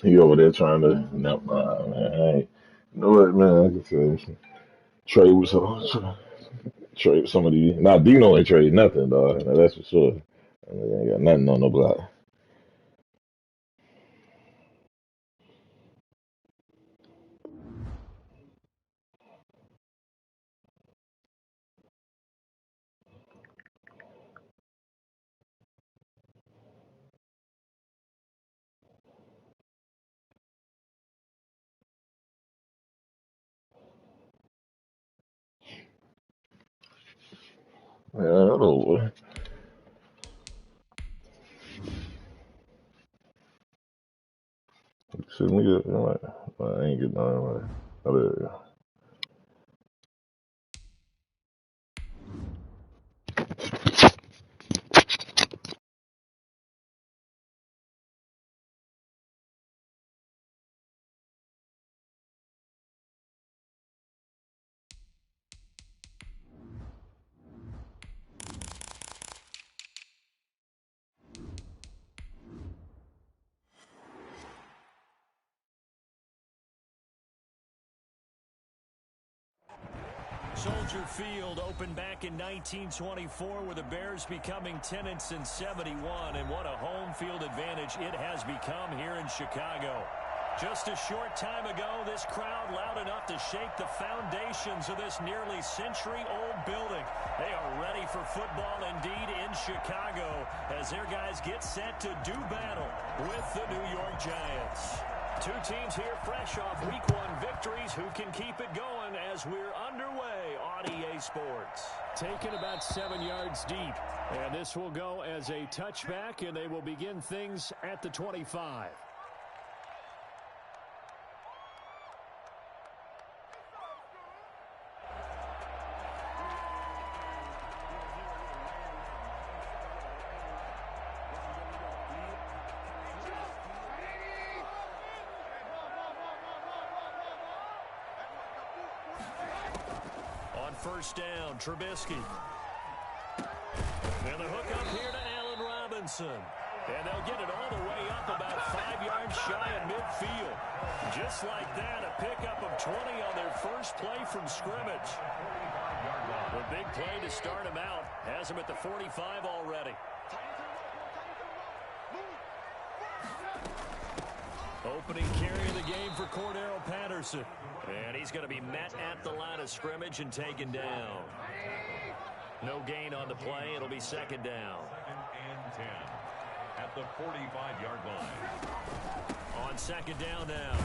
He over there trying to, no, man, I ain't, you know what, man, I can say, trade with trade with some of these. Now, Dino ain't trade nothing, dog. Now, that's for sure. I mean, ain't got nothing on no block. Yeah, I don't know. Shit, nigga, you know what? I ain't getting on right. Oh, there you go. Soldier Field opened back in 1924 with the Bears becoming tenants in 71, and what a home field advantage it has become here in Chicago. Just a short time ago, this crowd loud enough to shake the foundations of this nearly century-old building. They are ready for football indeed in Chicago as their guys get set to do battle with the New York Giants. Two teams here fresh off Week 1 victories. Who can keep it going as we're underway on EA Sports? Taken about 7 yards deep. And this will go as a touchback, and they will begin things at the 25. First down, Trubisky. And the hook up here to Allen Robinson. And they'll get it all the way up about 5 yards shy of midfield. Just like that, a pickup of 20 on their first play from scrimmage. The big play to start him out has him at the 45 already. Opening carry of the game for Cordero Patterson. And he's going to be met at the line of scrimmage and taken down. No gain on the play. It'll be second down. And 10 at the 45-yard line. On second down now,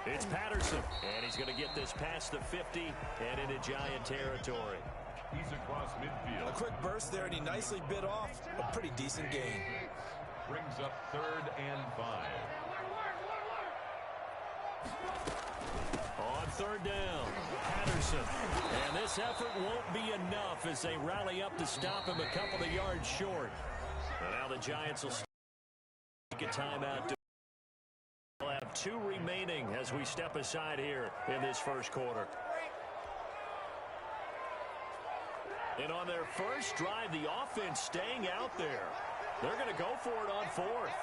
it's Patterson. And he's going to get this past the 50 and into Giant territory. He's across midfield. A quick burst there, and he nicely bit off a pretty decent gain. Brings up 3rd and 5. On third down, Patterson. And this effort won't be enough as they rally up to stop him a couple of yards short. And now the Giants will take a timeout. They'll have 2 remaining as we step aside here in this first quarter. And on their first drive, the offense staying out there. They're going to go for it on 4th.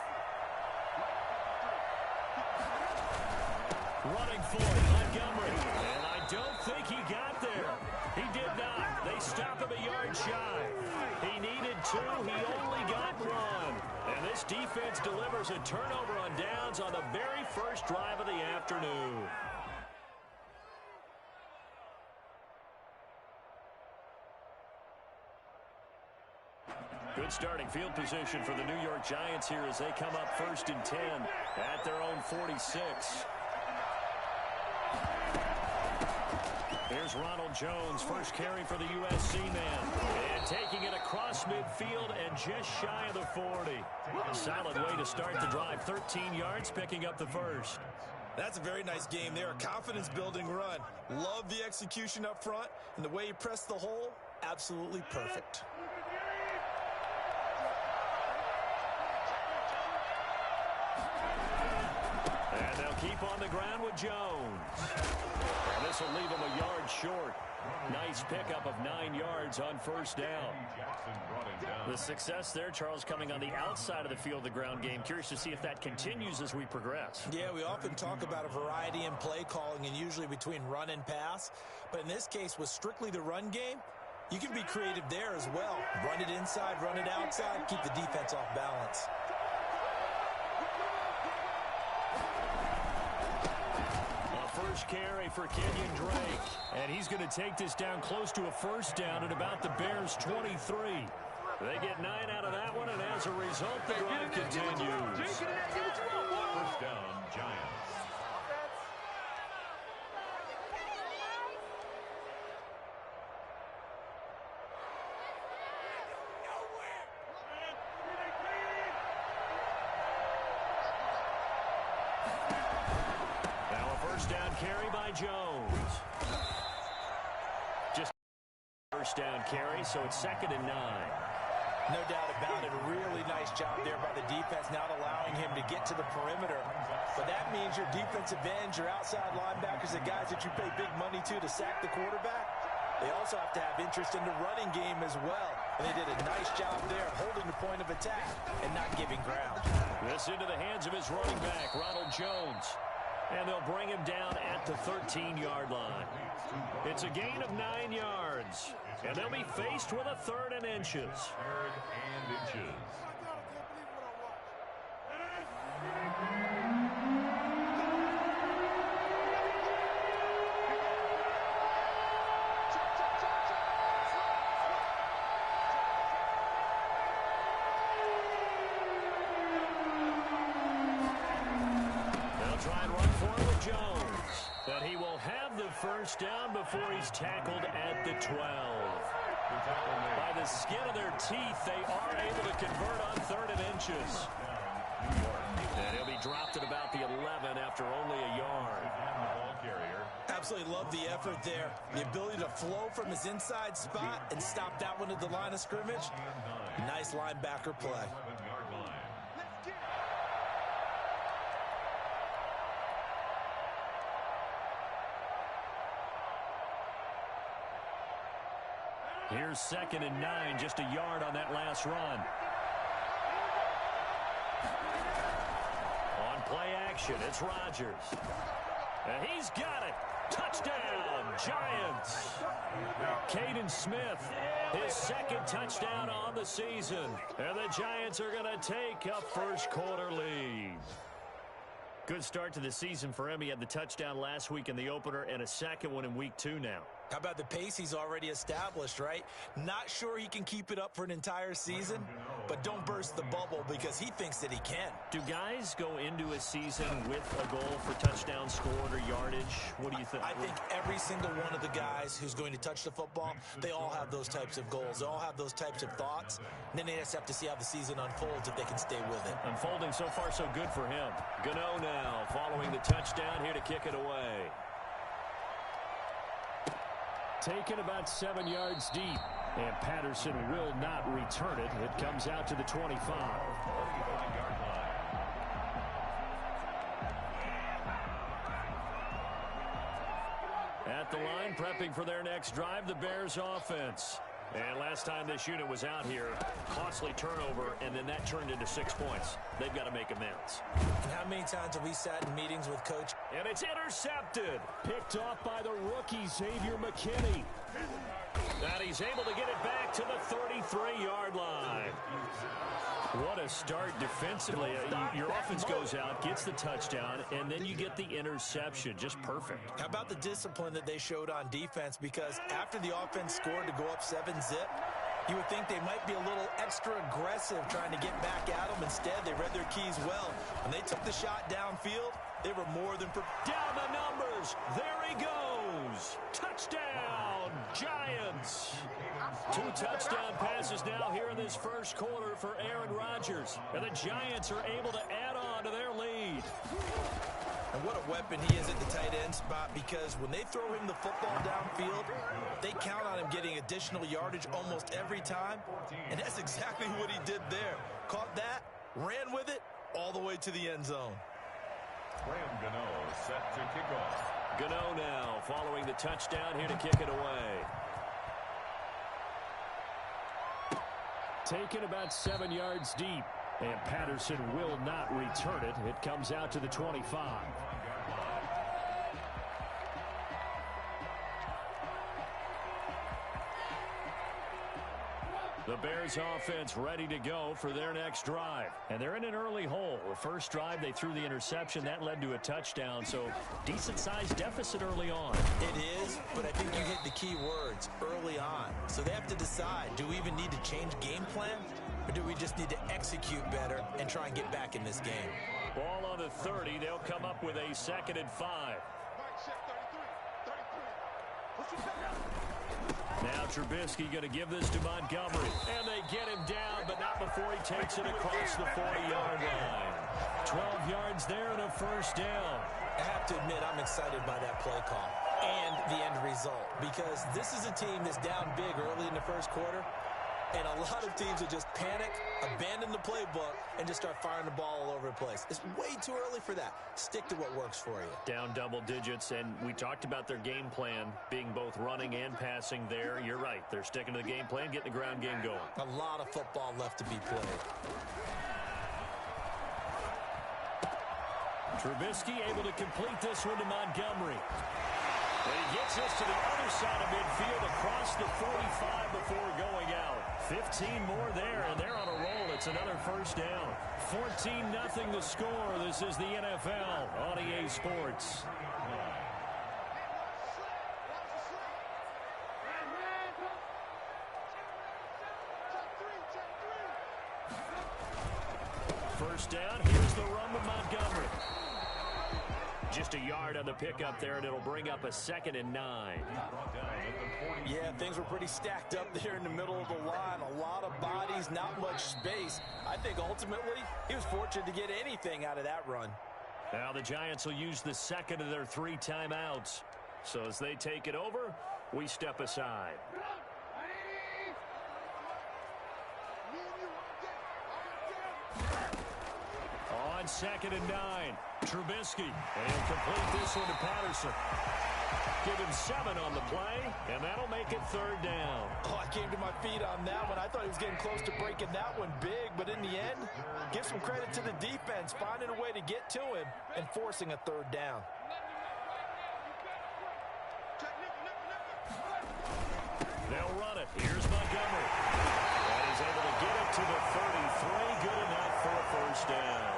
Running for it, Montgomery. And I don't think he got there. He did not. They stop him a yard shy. He needed 2. He only got 1. And this defense delivers a turnover on downs on the very first drive of the afternoon. Good starting field position for the New York Giants here as they come up 1st and 10 at their own 46. Here's Ronald Jones, first carry for the USC man. And taking it across midfield and just shy of the 40. A solid way to start the drive. 13 yards, picking up the first. That's a very nice game there. A confidence-building run. Love the execution up front. And the way he pressed the hole, absolutely perfect. And they'll keep on the ground with Jones. And this will leave him a yard short. Nice pickup of 9 yards on first down. The success there, Charles, coming on the outside of the field of the ground game. Curious to see if that continues as we progress. Yeah, we often talk about a variety in play calling and usually between run and pass. But in this case, with strictly the run game, you can be creative there as well. Run it inside, run it outside, keep the defense off balance. First carry for Kenyon Drake. And he's going to take this down close to a first down at about the Bears' 23. They get 9 out of that one, and as a result, the drive continues. First down, Giants. Down carry by Jones. Just first down carry, so it's 2nd and 9. No doubt about it. A really nice job there by the defense, not allowing him to get to the perimeter. But that means your defensive ends, your outside linebackers, the guys that you pay big money to sack the quarterback, they also have to have interest in the running game as well. And they did a nice job there holding the point of attack and not giving ground. This into the hands of his running back, Ronald Jones. And they'll bring him down at the 13-yard line. It's a gain of 9 yards. And they'll be faced with a 3rd and inches. 3rd and inches. First down before he's tackled at the 12. By the skin of their teeth, they are able to convert on 3rd and inches. And he'll be dropped at about the 11 after only a yard. Absolutely love the effort there. The ability to flow from his inside spot and stop that one at the line of scrimmage. Nice linebacker play. Here's 2nd and 9, just a yard on that last run. On play action, it's Rodgers. And he's got it. Touchdown, Giants. Caden Smith, his 2nd touchdown on the season. And the Giants are going to take a first-quarter lead. Good start to the season for him. He had the touchdown last week in the opener and a 2nd one in week 2 now. How about the pace he's already established, right? Not sure he can keep it up for an entire season, but don't burst the bubble because he thinks that he can. Do guys go into a season with a goal for touchdowns scored or yardage? What do you think? I think every single one of the guys who's going to touch the football, they all have those types of goals. They all have those types of thoughts. And then they just have to see how the season unfolds if they can stay with it. Unfolding so far so good for him. Gano now following the touchdown here to kick it away. Taken about 7 yards deep. And Patterson will not return it. It comes out to the 25. At the line, prepping for their next drive, the Bears offense. And last time this unit was out here, costly turnover, and then that turned into 6 points. They've got to make amends. And how many times have we sat in meetings with Coach? And it's intercepted. Picked off by the rookie, Xavier McKinney. And he's able to get it back to the 33-yard line. What a start defensively. Your offense goes out, gets the touchdown, and then you get the interception. Just perfect. How about the discipline that they showed on defense? Because after the offense scored to go up 7-zip, you would think they might be a little extra aggressive trying to get back at them. Instead, they read their keys well. When they took the shot downfield, they were more than prepared. Down the numbers. There he goes. Touchdown, Giants. 2 touchdown passes now here in this first quarter for Aaron Rodgers. And the Giants are able to add on to their lead. And what a weapon he is at the tight end spot, because when they throw him the football downfield, they count on him getting additional yardage almost every time. And that's exactly what he did there. Caught that, ran with it, all the way to the end zone. Graham Gano set to kick off. Gano now following the touchdown here to kick it away. Taken about 7 yards deep. And Patterson will not return it. It comes out to the 25. The Bears offense ready to go for their next drive. And they're in an early hole. The first drive, they threw the interception. That led to a touchdown. So decent-sized deficit early on. It is, but I think you hit the key words, early on. So they have to decide, do we even need to change game plan? Or do we just need to execute better and try and get back in this game? Ball on the 30. They'll come up with a 2nd and 5. Now Trubisky going to give this to Montgomery. And they get him down, but not before he takes it across the 40-yard line. 12 yards there and a first down. I have to admit, I'm excited by that play call and the end result. Because this is a team that's down big early in the first quarter. And a lot of teams will just panic, abandon the playbook, and just start firing the ball all over the place. It's way too early for that. Stick to what works for you. Down double digits, and we talked about their game plan being both running and passing there. You're right. They're sticking to the game plan, getting the ground game going. A lot of football left to be played. Trubisky able to complete this one to Montgomery. And he gets us to the other side of midfield across the 45 before going out. 15 more there, and they're on a roll. It's another first down. 14-0 the score. This is the NFL on EA Sports. First down. Here's the run with Montgomery. Just a yard on the pickup there, and it'll bring up a 2nd and 9. Yeah, things were pretty stacked up there in the middle of the line. A lot of bodies, not much space. I think ultimately he was fortunate to get anything out of that run. Now the Giants will use the 2nd of their 3 timeouts. So as they take it over, we step aside. On 2nd and 9, Trubisky. And he'll complete this one to Patterson. Give him 7 on the play, and that'll make it 3rd down. Oh, I came to my feet on that one. I thought he was getting close to breaking that one big, but in the end, give some credit to the defense, finding a way to get to him and forcing a 3rd down. They'll run it. Here's Montgomery. And he's able to get it to the 33. Good enough for a first down.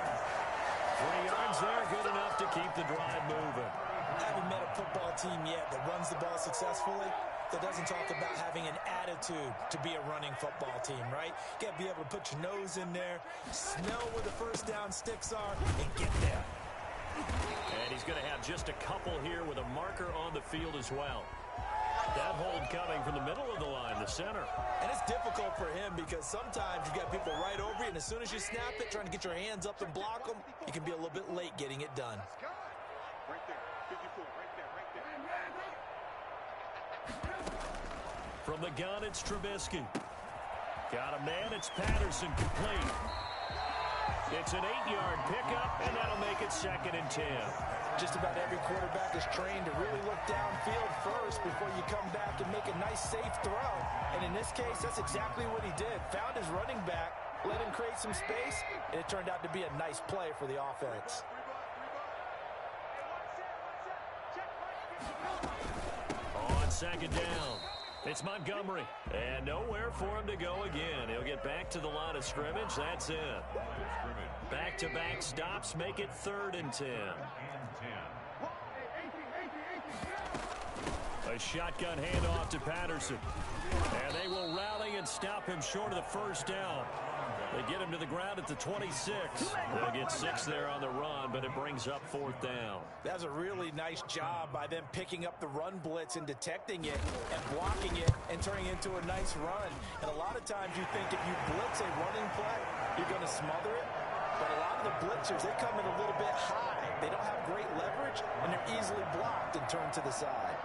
3 yards there, good enough to keep the drive moving. I haven't met a football team yet that runs the ball successfully that doesn't talk about having an attitude to be a running football team, right? You got to be able to put your nose in there, smell where the first down sticks are, and get there. And he's going to have just a couple here with a marker on the field as well. That hold coming from the middle of the line, the center. And it's difficult for him because sometimes you've got people right over you, and as soon as you snap it, trying to get your hands up and block them, you can be a little bit late getting it done. Right there. 54, right there. From the gun, it's Trubisky. Got a man, it's Patterson, complete. It's an 8-yard pickup, and that'll make it 2nd and 10. Just about every quarterback is trained to really look downfield first before you come back and make a nice, safe throw. And in this case, that's exactly what he did. Found his running back, let him create some space, and it turned out to be a nice play for the offense. On 2nd down, it's Montgomery. And nowhere for him to go again. He'll get back to the line of scrimmage. That's it. Back-to-back stops make it 3rd and 10. A shotgun handoff to Patterson. And they will rally and stop him short of the first down. They get him to the ground at the 26. They'll get 6 there on the run, but it brings up 4th down. That was a really nice job by them picking up the run blitz and detecting it and blocking it and turning it into a nice run. And a lot of times you think if you blitz a running play, you're going to smother it. But a lot of the blitzers, they come in a little bit high. They don't have great leverage, and they're easily blocked and turned to the side.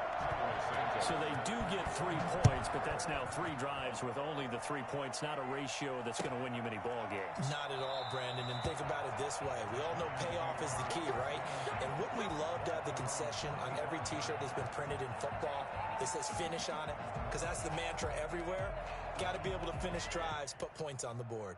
So they do get 3 points, but that's now 3 drives with only the 3 points, not a ratio that's going to win you many ball games. Not at all, Brandon, and think about it this way. We all know payoff is the key, right? And wouldn't we love to have the concession on every T-shirt that's been printed in football that says finish on it? Because that's the mantra everywhere. Got to be able to finish drives, put points on the board.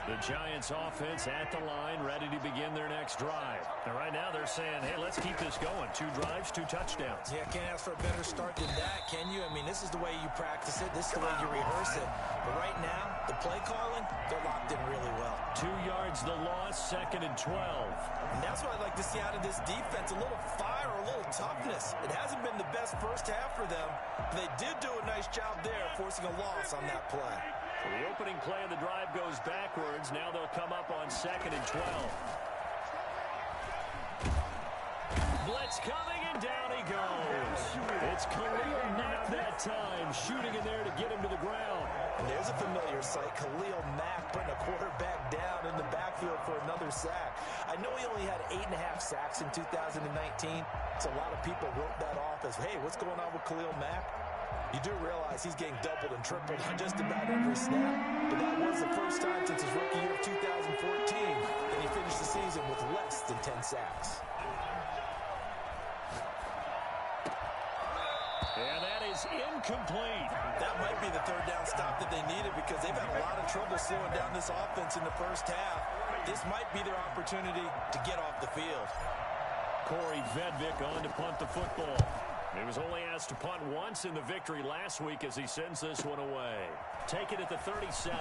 The Giants offense at the line, ready to begin their next drive. And right now they're saying, hey, let's keep this going. 2 drives, 2 touchdowns. Yeah, can't ask for a better start than that, can you? I mean, this is the way you practice it. This is the way you rehearse it. But right now, the play calling, they're locked in really well. 2 yards the loss, 2nd and 12. And that's what I'd like to see out of this defense, a little fire, a little toughness. It hasn't been the best first half for them, but they did do a nice job there, forcing a loss on that play. So the opening play of the drive goes backwards. Now they'll come up on 2nd and 12. Blitz coming, and down he goes. It's Khalil Mack that time, shooting in there to get him to the ground. And there's a familiar sight, Khalil Mack putting a quarterback down in the backfield for another sack. I know he only had 8.5 sacks in 2019, so a lot of people wrote that off as, hey, what's going on with Khalil Mack? You do realize he's getting doubled and tripled on just about every snap. But that was the first time since his rookie year of 2014 that he finished the season with less than 10 sacks. And that is incomplete. That might be the third down stop that they needed because they've had a lot of trouble slowing down this offense in the first half. This might be their opportunity to get off the field. Corey Vedvik on to punt the football. He was only asked to punt once in the victory last week as he sends this one away. Take it at the 37.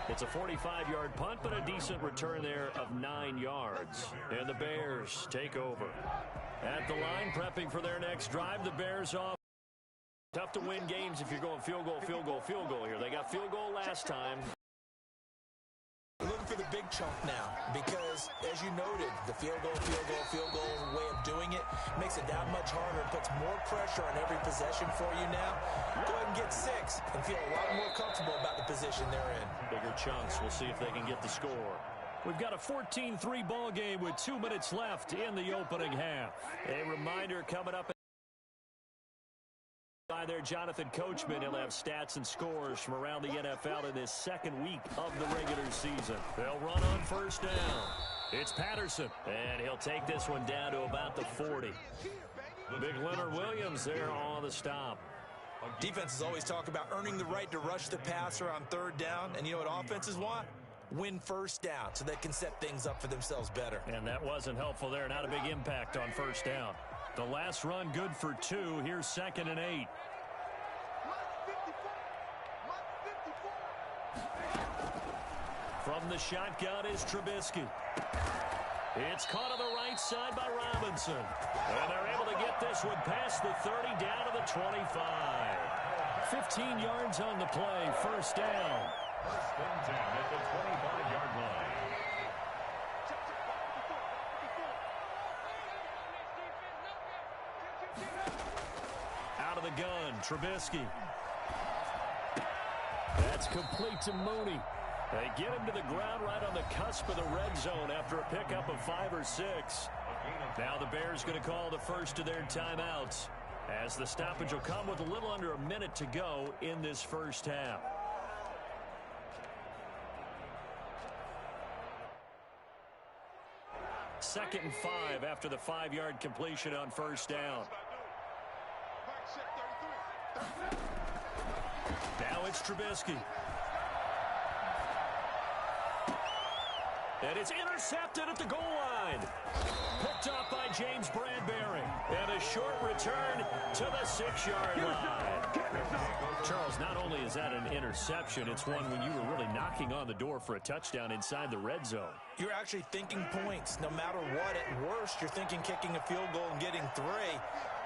It's a 45-yard punt, but a decent return there of 9 yards. And the Bears take over. At the line, prepping for their next drive, the Bears off. Tough to win games if you're going field goal, field goal, field goal here. They got field goal last time. Looking for the big chunk now because, as you noted, the field goal way of doing it makes it that much harder and puts more pressure on every possession for you now. Go ahead and get 6 and feel a lot more comfortable about the position they're in. Bigger chunks. We'll see if they can get the score. We've got a 14-3 ball game with 2 minutes left in the opening half. A reminder coming up by their Jonathan Coachman. He'll have stats and scores from around the NFL in this second week of the regular season. They'll run on first down. It's Patterson, and he'll take this one down to about the 40. Big Leonard Williams there on the stop. Defenses always talk about earning the right to rush the passer on third down, and you know what offenses want? Win first down so they can set things up for themselves better. And that wasn't helpful there. Not a big impact on first down. The last run good for 2. Here's 2nd and 8. From the shotgun is Trubisky. It's caught on the right side by Robinson. And they're able to get this one past the 30 down to the 25. 15 yards on the play. First down. First and 10 at the 25-yard line. Out of the gun, Trubisky. That's complete to Mooney. They get him to the ground right on the cusp of the red zone after a pickup of 5 or 6. Now the Bears going to call the first of their timeouts as the stoppage will come with a little under a minute to go in this first half. Second and 5 after the 5-yard completion on first down. Now it's Trubisky. And it's intercepted at the goal line. Picked up by James Bradbury. And a short return to the 6-yard line. Charles, not only is that an interception, it's one when you were really knocking on the door for a touchdown inside the red zone. You're actually thinking points. No matter what, at worst, you're thinking kicking a field goal and getting 3.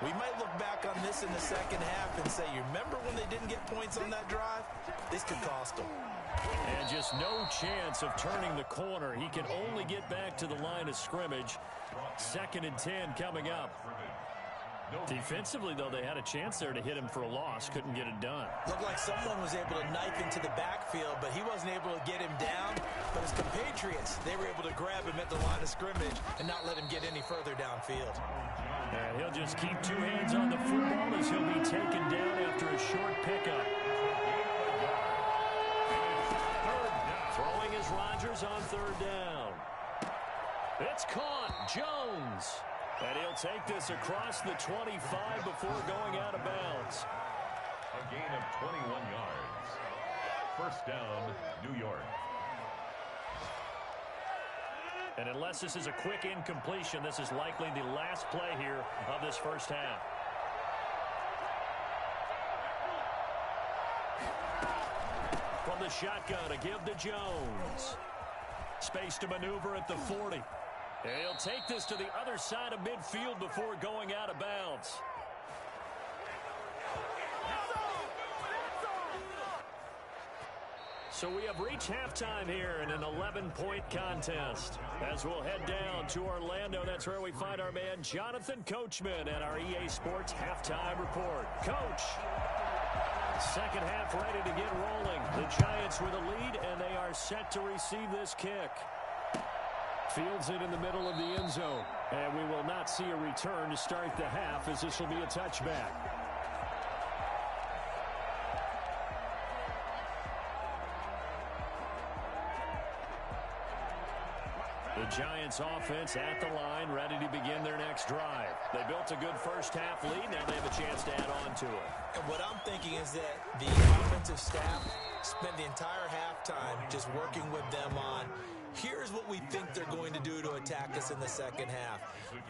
We might look back on this in the second half and say, you remember when they didn't get points on that drive? This could cost them. And just no chance of turning the corner. He can only get back to the line of scrimmage. 2nd and 10 coming up. Defensively, though, they had a chance there to hit him for a loss. Couldn't get it done. Looked like someone was able to knife into the backfield, but he wasn't able to get him down. But his compatriots, they were able to grab him at the line of scrimmage and not let him get any further downfield. And he'll just keep two hands on the football as he'll be taken down after a short pickup. Throwing is Rodgers on third down. It's caught. Jones. And he'll take this across the 25 before going out of bounds. A gain of 21 yards. First down, New York. And unless this is a quick incompletion, this is likely the last play here of this first half. From the shotgun, a give to Jones. Space to maneuver at the 40. And he'll take this to the other side of midfield before going out of bounds. So we have reached halftime here in an 11-point contest. As we'll head down to Orlando, that's where we find our man Jonathan Coachman at our EA Sports Halftime Report. Coach, second half ready to get rolling. The Giants with a lead, and they are set to receive this kick. Fields it in the middle of the end zone. And we will not see a return to start the half, as this will be a touchback. The Giants offense at the line, ready to begin their next drive. They built a good first half lead. Now they have a chance to add on to it. And what I'm thinking is that the offensive staff spent the entire halftime just working with them on, here's what we think they're going to do to attack us in the second half.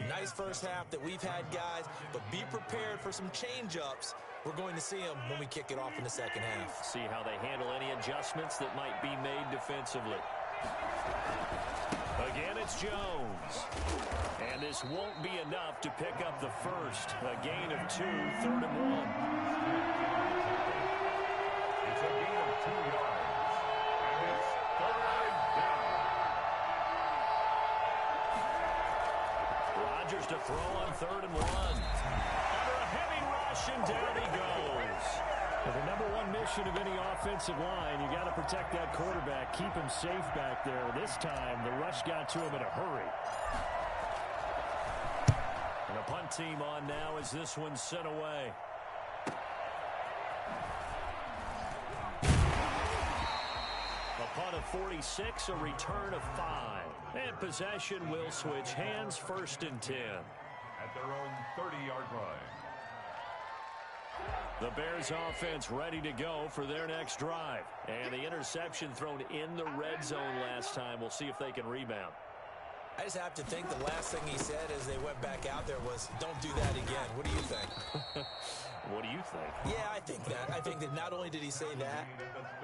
Nice first half that we've had, guys, but be prepared for some change-ups. We're going to see them when we kick it off in the second half. See how they handle any adjustments that might be made defensively. Again, it's Jones. And this won't be enough to pick up the first. A gain of 2, 3rd and 1. It's a gain of 2 yards. And it's third down. Rodgers to throw on 3rd and 1. Under a heavy rush, and down he goes. Well, the number one mission of any offensive line, you got to protect that quarterback, keep him safe back there. This time, the rush got to him in a hurry. And a punt team on now as this one's sent away. A punt of 46, a return of 5. And possession will switch hands, 1st and 10. At their own 30-yard line. The Bears offense ready to go for their next drive. And the interception thrown in the red zone last time. We'll see if they can rebound. I just have to think the last thing he said as they went back out there was, don't do that again. What do you think? What do you think? Yeah, I think that. I think that not only did he say that,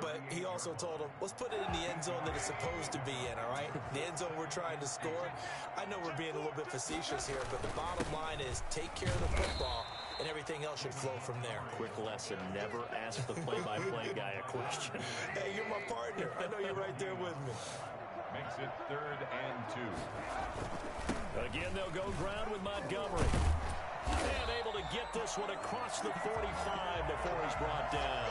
but he also told them, let's put it in the end zone that it's supposed to be in, all right? The end zone we're trying to score. I know we're being a little bit facetious here, but the bottom line is take care of the football, and everything else should flow from there. Quick lesson, never ask the play-by-play guy a question. Hey, you're my partner. I know you're right there with me. Makes it 3rd and 2. Again, they'll go ground with Montgomery. And able to get this one across the 45 before he's brought down.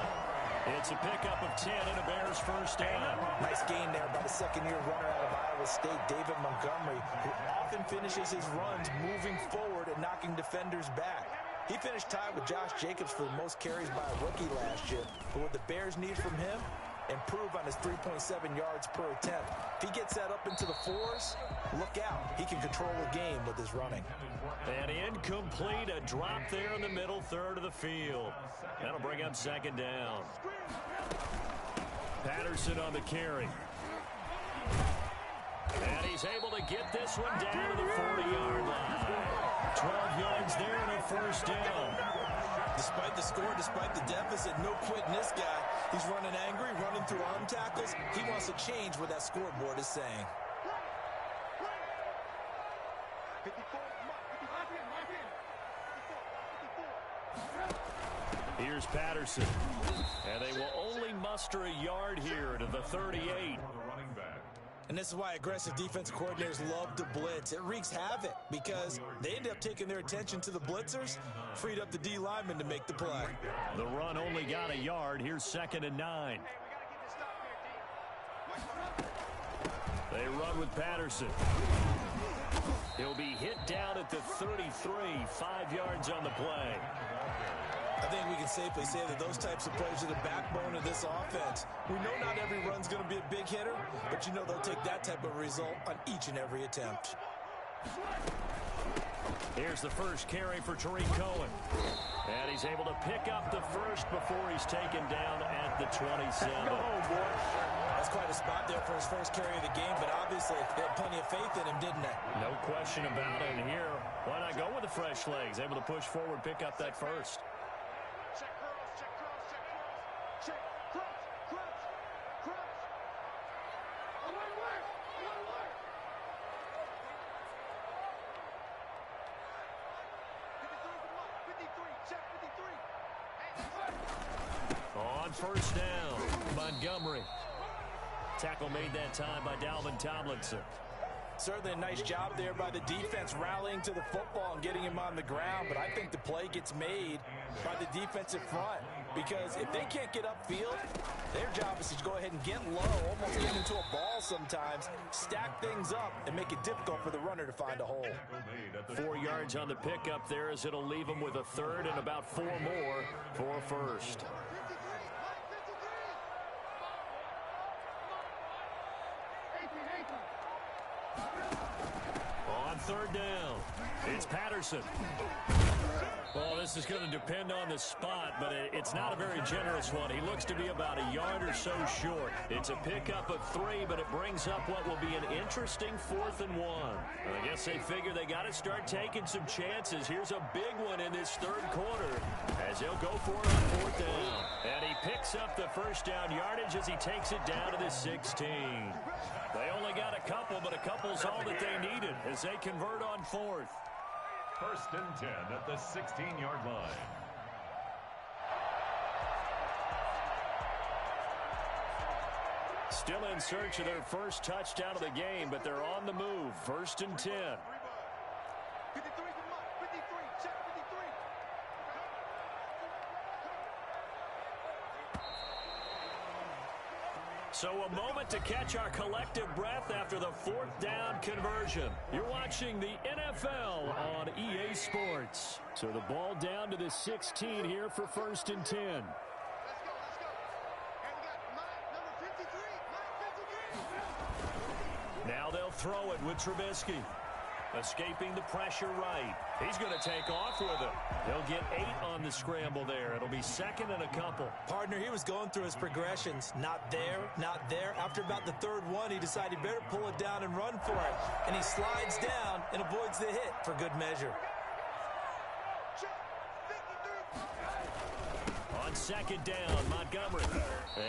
It's a pickup of 10 and a Bears first down. Nice gain there by the second-year runner out of Iowa State, David Montgomery, who often finishes his runs moving forward and knocking defenders back. He finished tied with Josh Jacobs for the most carries by a rookie last year. But what the Bears need from him, improve on his 3.7 yards per attempt. If he gets that up into the 4s, look out. He can control the game with his running. And incomplete, a drop there in the middle third of the field. That'll bring up 2nd down. Patterson on the carry. And he's able to get this one down to the 40-yard line. 12 yards there and a first down. Despite the score, despite the deficit, no quitting this guy. He's running angry, running through arm tackles. He wants to change what that scoreboard is saying. Here's Patterson. And they will only muster a yard here to the 38. The running back. And this is why aggressive defensive coordinators love to blitz. It wreaks havoc because they end up taking their attention to the blitzers, freed up the D lineman to make the play. The run only got a yard. Here's 2nd and 9. They run with Patterson. He'll be hit down at the 33, 5 yards on the play. I think we can safely say that those types of plays are the backbone of this offense. We know not every run's going to be a big hitter, but you know they'll take that type of result on each and every attempt. Here's the first carry for Tariq Cohen. And he's able to pick up the first before he's taken down at the 27. That's quite a spot there for his first carry of the game, but obviously they had plenty of faith in him, didn't they? No question about it. And here, why not go with the fresh legs? Able to push forward, pick up that first. Check cross, check cross, check cross. Check cross, cross, cross. Away. 53, check 53. On first down, Montgomery. Tackle made that time by Dalvin Tomlinson. Certainly a nice job there by the defense rallying to the football and getting him on the ground, but I think the play gets made by the defensive front because if they can't get upfield, their job is to go ahead and get low, almost get into a ball sometimes, stack things up, and make it difficult for the runner to find a hole. 4 yards on the pickup there as it'll leave him with a third and about 4 more for first. On third down, it's Patterson. Well, this is going to depend on the spot, but it's not a very generous one. He looks to be about a yard or so short. It's a pickup of 3, but it brings up what will be an interesting 4th and 1. I guess they figure they got to start taking some chances. Here's a big one in this third quarter as he'll go for it on 4th down. And he picks up the first down yardage as he takes it down to the 16. They only got a couple, but a couple's all that they needed as they convert on 4th. 1st and 10 at the 16-yard line. Still in search of their first touchdown of the game, but they're on the move. 1st and 10. 53, 53, check 53. So a moment to catch our collective breath after the 4th down conversion. You're watching the NFL on EA Sports. So the ball down to the 16 here for 1st and 10. Let's go. And we got number 53. Now they'll throw it with Trubisky. Escaping the pressure right. He's going to take off with it. He'll get 8 on the scramble there. It'll be 2nd and a couple. Partner, he was going through his progressions. Not there, not there. After about the 3rd one, he decided he better pull it down and run for it. And he slides down and avoids the hit for good measure. On 2nd down, Montgomery.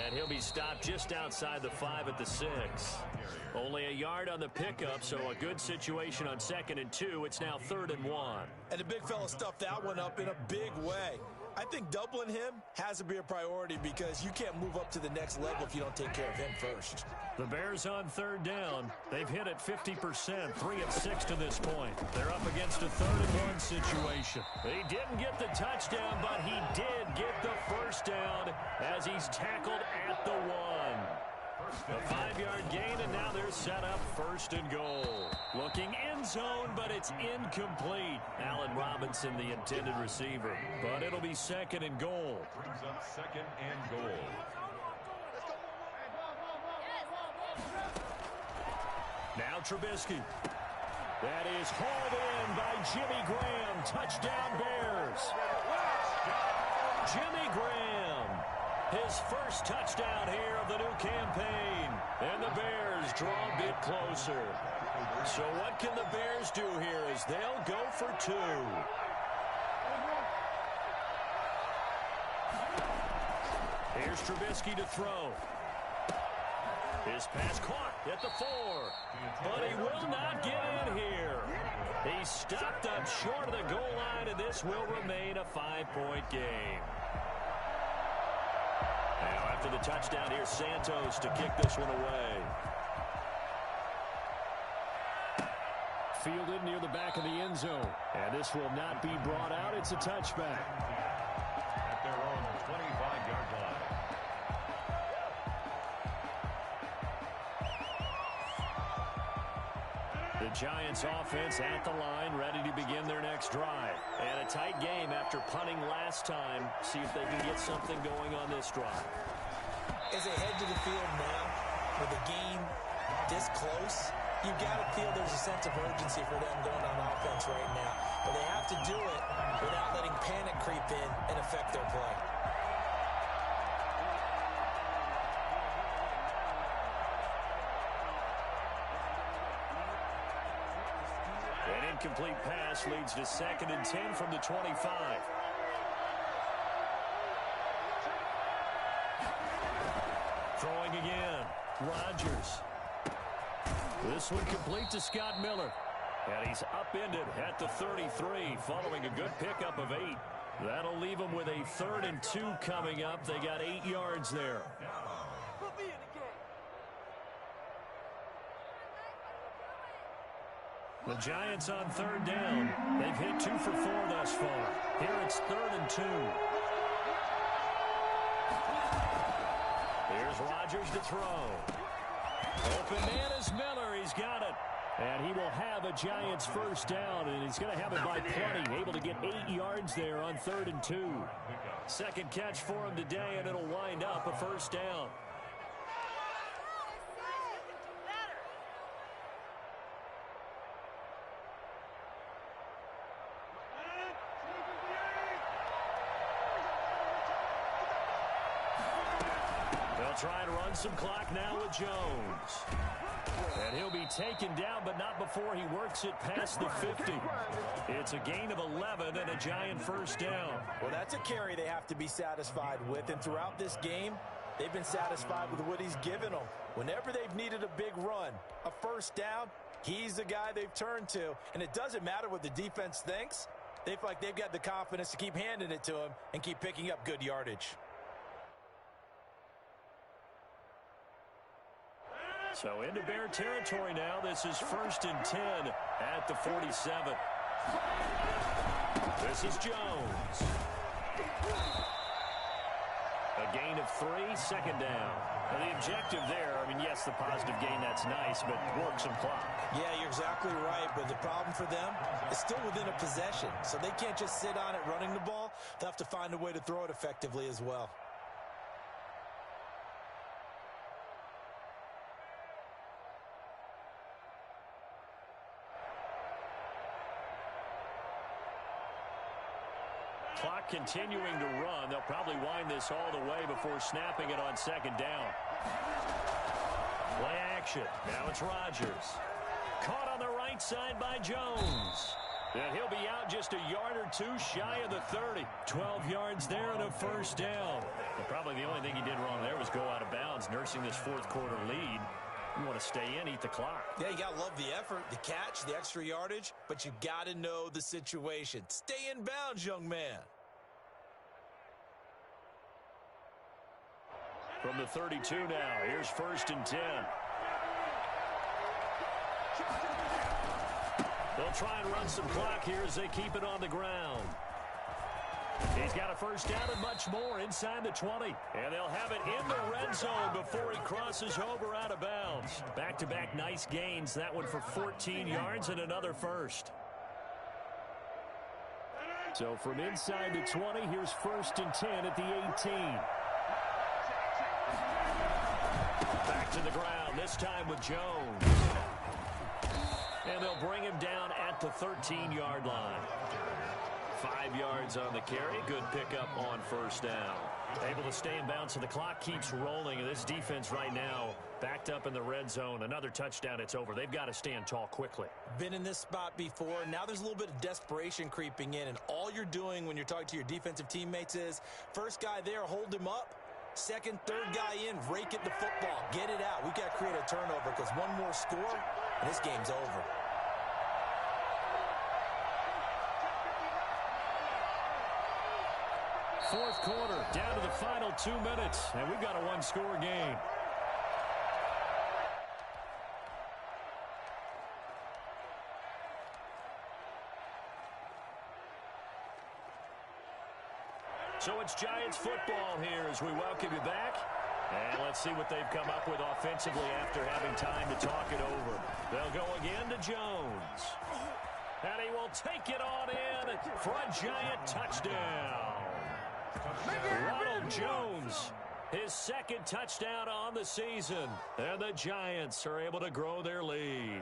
And he'll be stopped just outside the 5 at the 6. Only a yard on the pickup, so a good situation on 2nd and 2. It's now 3rd and 1. And the big fella stuffed that one up in a big way. I think doubling him has to be a priority because you can't move up to the next level if you don't take care of him first. The Bears on 3rd down. They've hit it 50%, 3 of 6 to this point. They're up against a 3rd and 1 situation. He didn't get the touchdown, but he did get the first down as he's tackled at the 1. A 5-yard gain, and now they're set up 1st and goal. Looking end zone, but it's incomplete. Allen Robinson, the intended receiver. But it'll be 2nd and goal. Brings up 2nd and goal. Now Trubisky. That is hauled in by Jimmy Graham. Touchdown Bears. Jimmy Graham. His first touchdown here of the new campaign. And the Bears draw a bit closer. So what can the Bears do here as they'll go for 2? Here's Trubisky to throw. His pass caught at the 4. But he will not get in here. He's stopped up short of the goal line, and this will remain a 5-point game. Now after the touchdown, here's Santos to kick this one away. Fielded near the back of the end zone. And this will not be brought out. It's a touchback. At their own 25-yard line. The Giants offense at the line, ready to begin their next drive. And a tight game after punting last time. See if they can get something going on this drive. As they head to the field now, with the game this close, you got to feel there's a sense of urgency for them going on offense right now. But they have to do it without letting panic creep in and affect their play. An incomplete pass leads to 2nd and 10 from the 25. Throwing again. Rodgers. This one complete to Scott Miller. And he's upended at the 33 following a good pickup of 8. That'll leave him with a 3rd and 2 coming up. They got 8 yards there. The Giants on 3rd down. They've hit 2 for 4 thus far. Here it's 3rd and 2. Here's Rodgers to throw. Open man is Miller. He's got it. And he will have a Giants first down, and he's going to have it by plenty. Able to get 8 yards there on 3rd and 2. Second catch for him today, and it'll wind up a first down. Trying to run some clock now with Jones. And he'll be taken down, but not before he works it past the 50. It's a gain of 11 and a Giant first down. Well, that's a carry they have to be satisfied with. And throughout this game, they've been satisfied with what he's given them. Whenever they've needed a big run, a first down, he's the guy they've turned to. And it doesn't matter what the defense thinks. They feel like they've got the confidence to keep handing it to him and keep picking up good yardage. So into Bear territory now. This is 1st and 10 at the 47. This is Jones. A gain of 3, 2nd down. And the objective there, I mean, yes, the positive gain, that's nice, but work some clock. Yeah, you're exactly right, but the problem for them is still within a possession. So they can't just sit on it running the ball. They'll have to find a way to throw it effectively as well. Clock continuing to run. They'll probably wind this all the way before snapping it on 2nd down. Play action. Now it's Rodgers. Caught on the right side by Jones. And he'll be out just a yard or 2 shy of the 30. 12 yards there and a first down. And probably the only thing he did wrong there was go out of bounds, nursing this 4th quarter lead. You want to stay in, eat the clock. Yeah, you got to love the effort, the catch, the extra yardage, but you got to know the situation. Stay in bounds, young man. From the 32 now, here's 1st and 10. They'll try and run some clock here as they keep it on the ground. He's got a first down and much more inside the 20. And they'll have it in the red zone before he crosses over out of bounds. Back-to-back nice gains. That one for 14 yards and another first. So from inside the 20, here's 1st and 10 at the 18. Back to the ground, this time with Jones. And they'll bring him down at the 13-yard line. 5 yards on the carry. Good pickup on first down. Able to stay in bounds, so the clock keeps rolling. And this defense right now backed up in the red zone. Another touchdown, it's over. They've got to stand tall quickly. Been in this spot before. Now there's a little bit of desperation creeping in. And all you're doing when you're talking to your defensive teammates is, first guy there, hold him up. Second, third guy in, rake it the football. Get it out. We've got to create a turnover because one more score, and this game's over. Fourth quarter, down to the final 2 minutes, and we've got a one-score game. So it's Giants football here as we welcome you back. And let's see what they've come up with offensively after having time to talk it over. They'll go again to Jones. And he will take it on in for a Giant touchdown. Ronald Jones, his second touchdown on the season. And the Giants are able to grow their lead.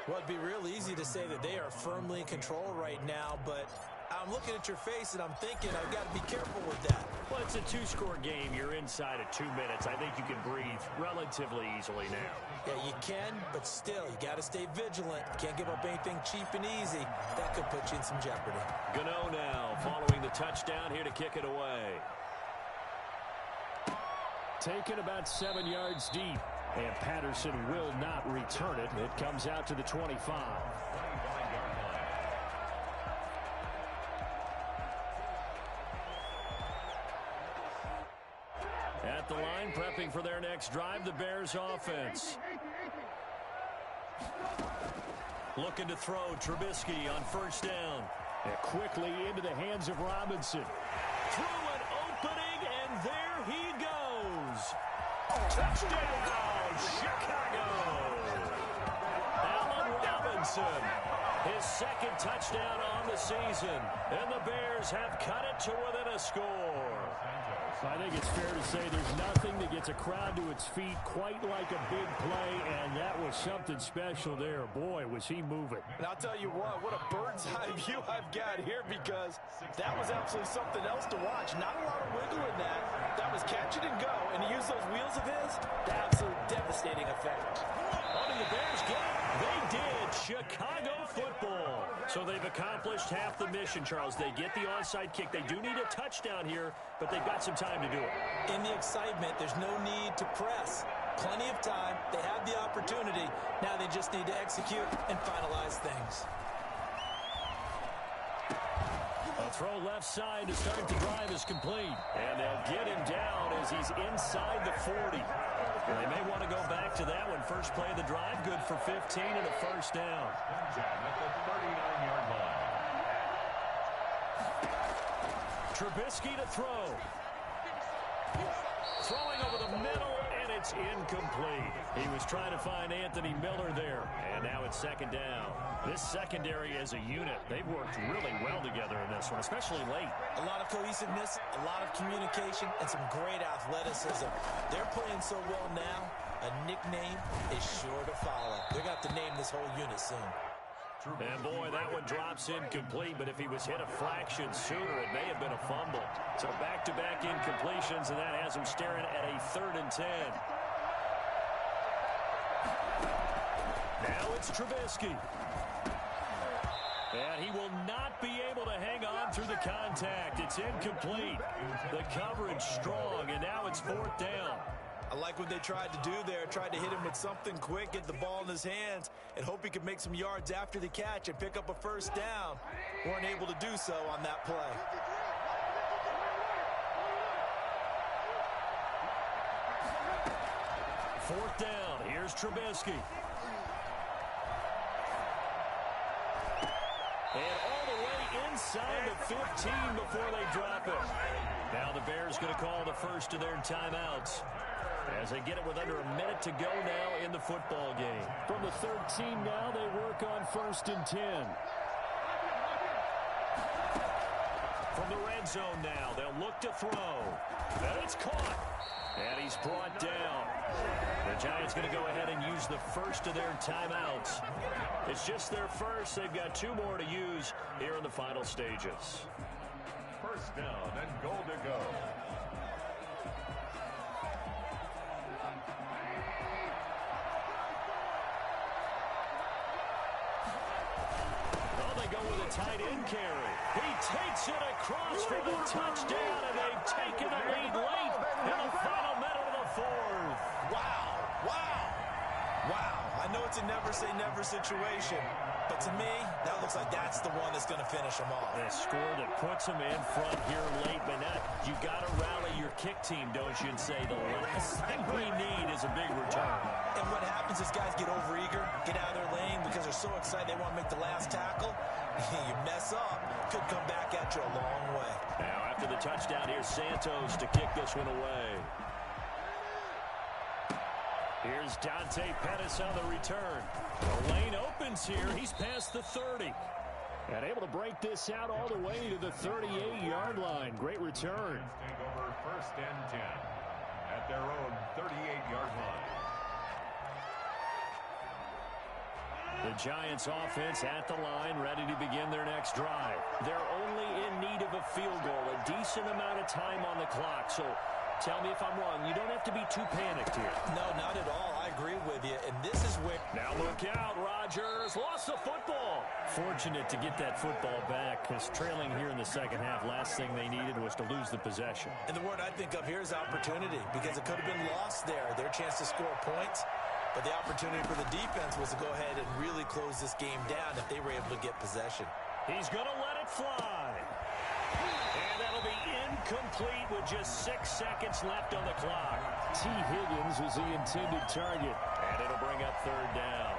Well, it'd be real easy to say that they are firmly in control right now, but I'm looking at your face and I'm thinking I've got to be careful with that. Well, it's a two-score game. You're inside of 2 minutes. I think you can breathe relatively easily now. Yeah, you can, but still, you got to stay vigilant. You can't give up anything cheap and easy. That could put you in some jeopardy. Gano now following the touchdown here to kick it away. Taken about 7 yards deep, and Patterson will not return it. It comes out to the 25. At the line, prepping for their next drive, the Bears offense. Looking to throw, Trubisky on first down. And quickly into the hands of Robinson. Through an opening, and there he goes. Touchdown, Chicago! Allen Robinson, his second touchdown on the season. And the Bears have cut it to within a score. I think it's fair to say there's nothing that gets a crowd to its feet quite like a big play, and that was something special there. Boy, was he moving. And I'll tell you what a bird's eye view I've got here, because that was absolutely something else to watch. Not a lot of wiggle in that. That was catch it and go, and he used those wheels of his. Absolute devastating effect. What did the Bears get? They did. Chicago football. So they've accomplished half the mission, Charles. They get the onside kick. They do need a touchdown here, but they've got some time to do it. In the excitement, there's no need to press. Plenty of time. They have the opportunity. Now they just need to execute and finalize things. A throw left side to start the drive is complete. And they'll get him down as he's inside the 40. And they may want to go back to that one. First play of the drive, good for 15 and a first down. At the 39-yard line. Trubisky to throw. Throwing over the middle, and it's incomplete. He was trying to find Anthony Miller there, and now it's second down. This secondary as a unit, they've worked really well together in this one, especially late. A lot of cohesiveness, a lot of communication, and some great athleticism. They're playing so well now, a nickname is sure to follow. They're going to have to name this whole unit soon. And boy, that one drops incomplete, but if he was hit a fraction sooner, it may have been a fumble. So back-to-back incompletions, and that has him staring at a 3rd and 10. Now it's Trubisky. And he will not be able to hang on through the contact. It's incomplete. The coverage strong, and now it's 4th down. I like what they tried to do there. Tried to hit him with something quick, get the ball in his hands, and hope he could make some yards after the catch and pick up a first down. Weren't able to do so on that play. Fourth down. Here's Trubisky. And all the way inside the 15 before they drop it. Now the Bears going to call the first of their timeouts as they get it with under a minute to go now in the football game. From the 13 now, they work on 1st and 10. From the red zone now, they'll look to throw. And it's caught. And he's brought down. The Giants going to go ahead and use the first of their timeouts. It's just their first. They've got 2 more to use here in the final stages. First down and goal to go. Oh, they go with a tight end carry. He takes it across for the touchdown, and they've taken the lead late in the final minute of the 4th. Wow. I know it's a never-say-never situation, but to me, that looks like that's the one that's going to finish them off. A score that puts them in front here late, but now you got to rally your kick team, don't you, and say the last thing we need is a big return. And what happens is guys get overeager, get out of their lane because they're so excited they want to make the last tackle. You mess up, could come back at you a long way. Now, after the touchdown. Here's Santos to kick this one away. Here's Dante Pettis on the return. The lane opens here. He's past the 30. And able to break this out all the way to the 38-yard line. Great return. Take over 1st and 10 at their own 38-yard line. The Giants offense at the line, ready to begin their next drive. They're only in need of a field goal, a decent amount of time on the clock. So tell me if I'm wrong. You don't have to be too panicked here. No, not at all. I agree with you. And this is where... Now look out. Rodgers lost the football. Fortunate to get that football back, because trailing here in the second half, last thing they needed was to lose the possession. And the word I think of here is opportunity, because it could have been lost there. Their chance to score points. But the opportunity for the defense was to go ahead and really close this game down if they were able to get possession. He's going to let it fly. And that'll be incomplete with just 6 seconds left on the clock. T. Higgins was the intended target. And it'll bring up 3rd down.